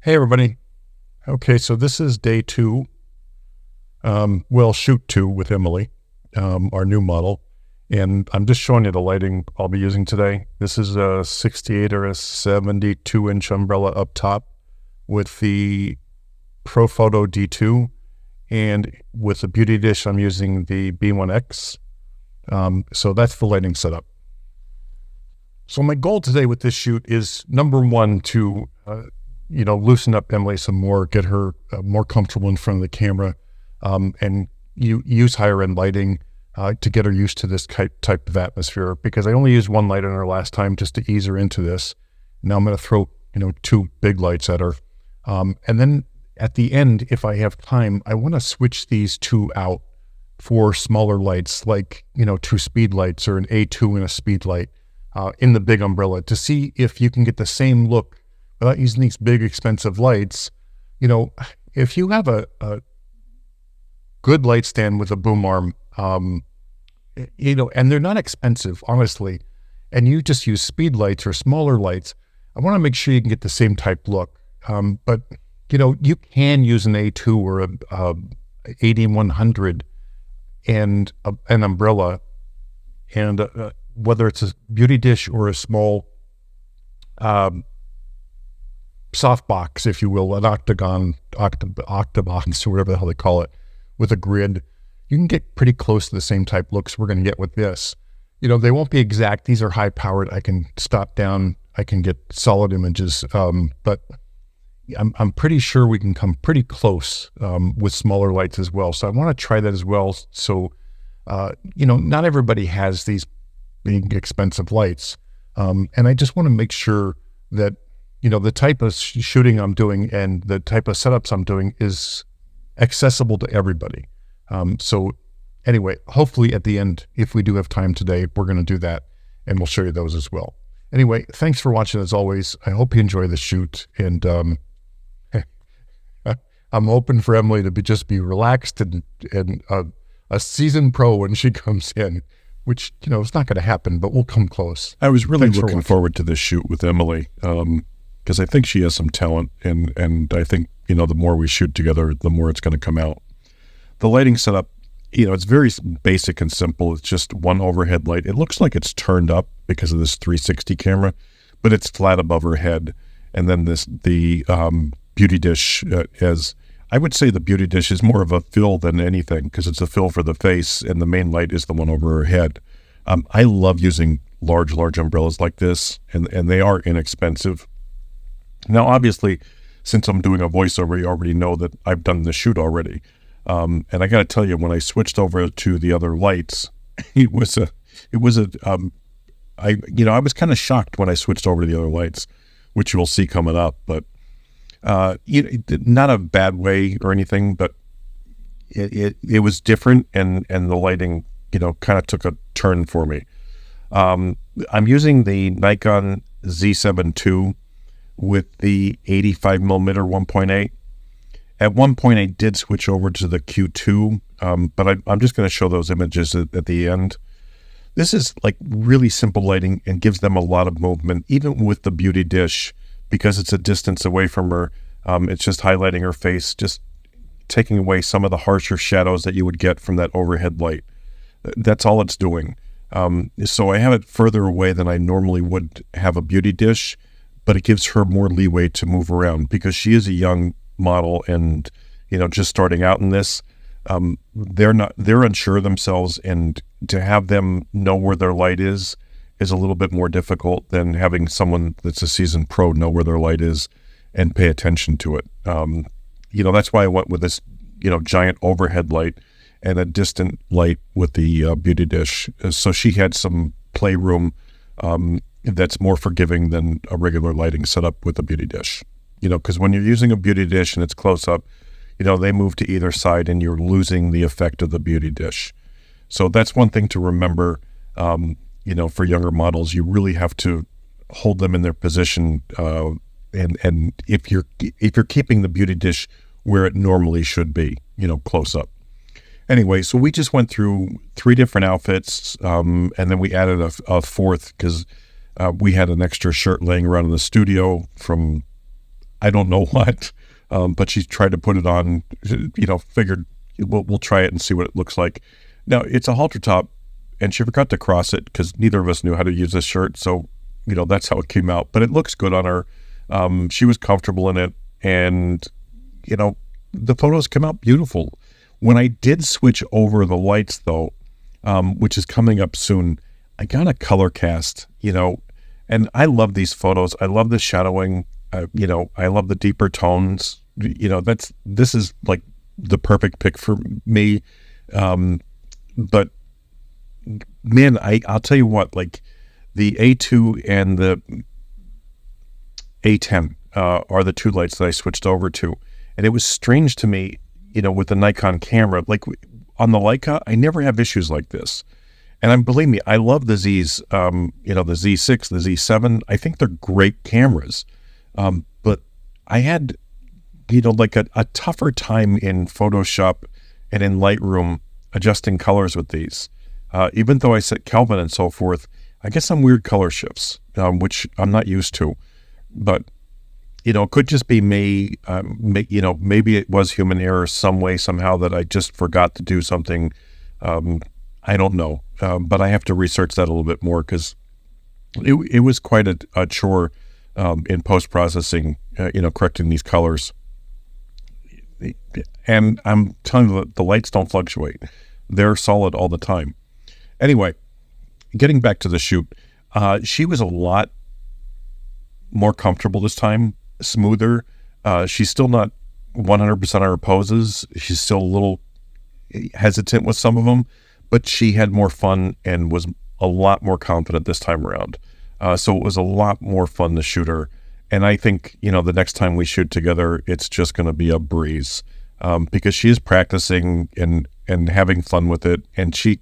Hey, everybody. Okay, so this is day two. Shoot two with Emily, our new model. And I'm just showing you the lighting I'll be using today. This is a 68 or a 72-inch umbrella up top with the ProPhoto D2. And with the Beauty Dish, I'm using the B1X. So that's the lighting setup. So my goal today with this shoot is, number one, to loosen up Emily some more, get her more comfortable in front of the camera, and use higher end lighting to get her used to this type of atmosphere, because I only used one light on her last time just to ease her into this. Now I'm going to throw, two big lights at her. And then at the end, if I have time, I want to switch these two out for smaller lights, like, two speed lights or an A2 and a speed light in the big umbrella, to see if you can get the same look without using these big expensive lights. If you have a good light stand with a boom arm, and they're not expensive, honestly, and you just use speed lights or smaller lights, I want to make sure you can get the same type look. But you can use an A2 or a 8100 and an umbrella, and whether it's a Beauty Dish or a small softbox, if you will, an octagon, octabox, or whatever the hell they call it, with a grid, you can get pretty close to the same type looks we're going to get with this. They won't be exact. These are high powered. I can stop down. I can get solid images, but I'm pretty sure we can come pretty close with smaller lights as well. So I want to try that as well. So, not everybody has these big expensive lights. And I just want to make sure that, the type of shooting I'm doing and the type of setups I'm doing is accessible to everybody. So anyway, hopefully at the end, if we do have time today, we're going to do that, and we'll show you those as well. Anyway, thanks for watching as always. I hope you enjoy the shoot, and I'm hoping for Emily to just be relaxed and a seasoned pro when she comes in, which, it's not going to happen, but we'll come close. I was really looking forward to this shoot with Emily, because I think she has some talent, and I think, the more we shoot together, the more it's going to come out. The lighting setup, it's very basic and simple. It's just one overhead light. It looks like it's turned up because of this 360 camera, but it's flat above her head. And then the Beauty Dish, I would say the Beauty Dish is more of a fill than anything, because it's a fill for the face, and the main light is the one over her head. I love using large umbrellas like this, and they are inexpensive. Now, obviously, since I'm doing a voiceover, you already know that I've done the shoot already. And I got to tell you, when I switched over to the other lights, I was kind of shocked when I switched over to the other lights, which you'll see coming up, but not a bad way or anything, but it was different, and the lighting, kind of took a turn for me. I'm using the Nikon Z7 II with the 85mm 1.8. At one point, I did switch over to the Q2, but I'm just going to show those images at the end. This is like really simple lighting and gives them a lot of movement, even with the Beauty Dish, because it's a distance away from her. It's just highlighting her face, just taking away some of the harsher shadows that you would get from that overhead light. That's all it's doing. So I have it further away than I normally would have a Beauty Dish, but it gives her more leeway to move around, because she is a young model and, just starting out in this. They're unsure of themselves, and to have them know where their light is a little bit more difficult than having someone that's a seasoned pro know where their light is and pay attention to it. That's why I went with this, giant overhead light and a distant light with the Beauty Dish. So she had some playroom that's more forgiving than a regular lighting setup with a Beauty Dish. Because when you're using a Beauty Dish and it's close up, they move to either side and you're losing the effect of the Beauty Dish. So that's one thing to remember. For younger models, you really have to hold them in their position, and if you're keeping the Beauty Dish where it normally should be, close up. Anyway, so we just went through 3 different outfits, and then we added a fourth because we had an extra shirt laying around in the studio from I don't know what, but she tried to put it on, figured we'll try it and see what it looks like. Now, it's a halter top, and she forgot to cross it because neither of us knew how to use this shirt. So, that's how it came out. But it looks good on her. She was comfortable in it. And, the photos come out beautiful. When I did switch over the lights, though, which is coming up soon, I got a color cast, and I love these photos. I love the shadowing. I love the deeper tones. This is like the perfect pick for me. But man, I'll tell you what, like the A2 and the A10 are the two lights that I switched over to. And it was strange to me, with the Nikon camera, like on the Leica, I never have issues like this. And believe me, I love the Zs, the Z6, the Z7. I think they're great cameras. But I had, like a tougher time in Photoshop and in Lightroom adjusting colors with these. Even though I set Kelvin and so forth, I get some weird color shifts, which I'm not used to. But, it could just be me. Maybe it was human error some way, somehow, that I just forgot to do something. I don't know. But I have to research that a little bit more because it was quite a chore in post-processing, correcting these colors. And I'm telling you, the lights don't fluctuate. They're solid all the time. Anyway, getting back to the shoot, she was a lot more comfortable this time, smoother. She's still not 100% on her poses. She's still a little hesitant with some of them, but she had more fun and was a lot more confident this time around. So it was a lot more fun to shoot her. And I think, the next time we shoot together, it's just going to be a breeze because she is practicing and having fun with it. And she,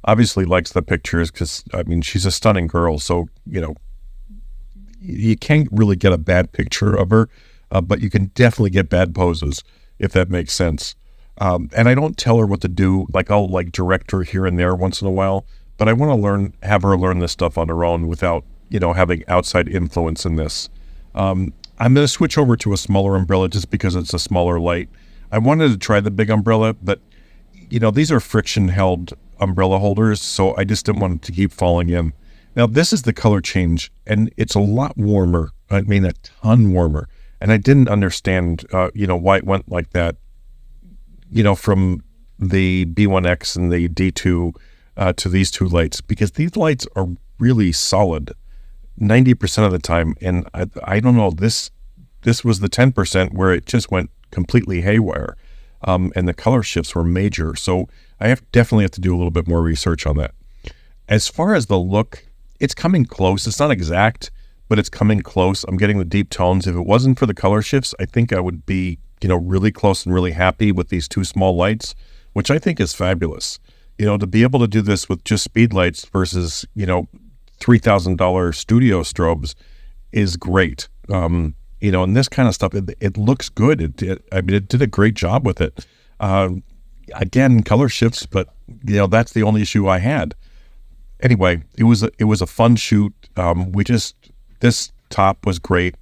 obviously likes the pictures because, she's a stunning girl. So, you can't really get a bad picture of her, but you can definitely get bad poses, if that makes sense. And I don't tell her what to do. Like I'll direct her here and there once in a while, but I want to have her learn this stuff on her own without, having outside influence in this. I'm going to switch over to a smaller umbrella just because it's a smaller light. I wanted to try the big umbrella, but these are friction held umbrella holders, so I just didn't want it to keep falling in. Now this is the color change, and it's a lot warmer. A ton warmer. And I didn't understand, why it went like that. From the B1X and the D2 to these two lights, because these lights are really solid 90% of the time. And I don't know, this was the 10% where it just went completely haywire. And the color shifts were major. So I definitely have to do a little bit more research on that. As far as the look, it's coming close. It's not exact, but it's coming close. I'm getting the deep tones. If it wasn't for the color shifts, I think I would be really close and really happy with these two small lights, which I think is fabulous. To be able to do this with just speed lights versus, $3,000 studio strobes is great. And this kind of stuff, it looks good. It did a great job with it. Again, color shifts, but that's the only issue I had. Anyway, it was a fun shoot. This top was great.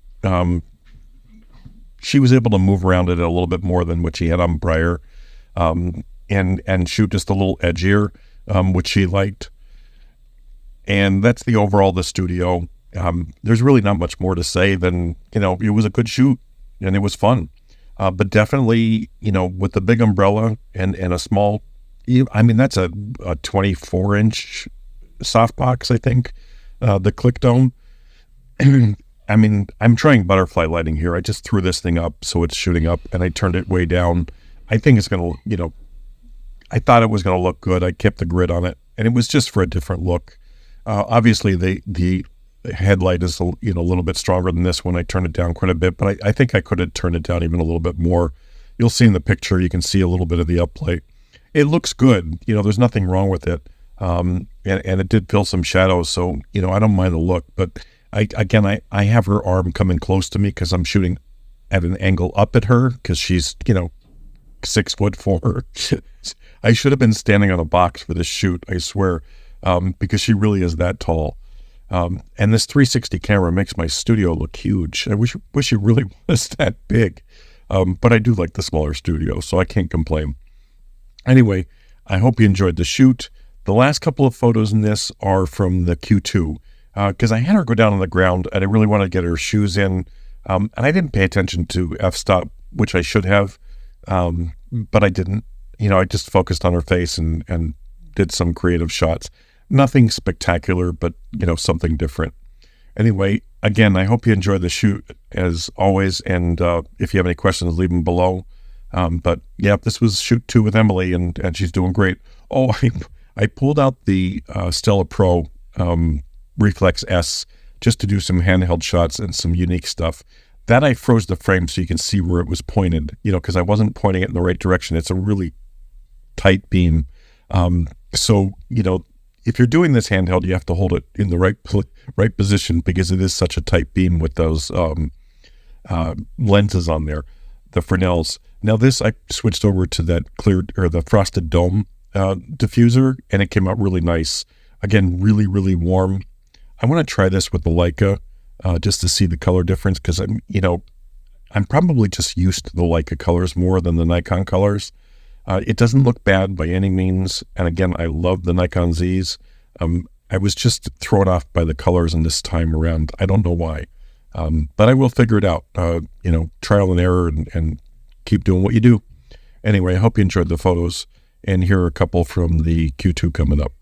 She was able to move around it a little bit more than what she had on prior, and shoot just a little edgier, which she liked. And that's the overall the studio. There's really not much more to say than, it was a good shoot and it was fun. But definitely, with the big umbrella and a small, that's a 24-inch softbox, I think, the click dome. I'm trying butterfly lighting here. I just threw this thing up so it's shooting up, and I turned it way down. I think it's going to, I thought it was going to look good. I kept the grid on it, and it was just for a different look. Obviously, the headlight is a little bit stronger than this one. I turned it down quite a bit, but I think I could have turned it down even a little bit more. You'll see in the picture, you can see a little bit of the uplight. It looks good. There's nothing wrong with it. And it did fill some shadows, so, I don't mind the look, but I have her arm coming close to me because I'm shooting at an angle up at her because she's, 6'4". I should have been standing on a box for this shoot, I swear, because she really is that tall. And this 360 camera makes my studio look huge. I wish it really was that big. But I do like the smaller studio, so I can't complain. Anyway, I hope you enjoyed the shoot. The last couple of photos in this are from the Q2, because I had her go down on the ground, and I really wanted to get her shoes in. And I didn't pay attention to f-stop, which I should have, but I didn't. I just focused on her face and did some creative shots. Nothing spectacular, but, something different. Anyway, again, I hope you enjoyed the shoot as always. And if you have any questions, leave them below. But yeah, this was shoot 2 with Emily, and she's doing great. Oh, I pulled out the Stella Pro Reflex S just to do some handheld shots and some unique stuff. That I froze the frame so you can see where it was pointed, because I wasn't pointing it in the right direction. It's a really tight beam. So, if you're doing this handheld, you have to hold it in the right position, because it is such a tight beam with those lenses on there, the Fresnels. Now this, I switched over to that cleared, or the frosted dome diffuser, and it came out really nice. Again, really, really warm. I want to try this with the Leica just to see the color difference, because I'm probably just used to the Leica colors more than the Nikon colors. It doesn't look bad by any means. And again, I love the Nikon Zs. I was just thrown off by the colors in this time around. I don't know why. But I will figure it out, trial and error, and keep doing what you do. Anyway, I hope you enjoyed the photos, and here are a couple from the Q2 coming up.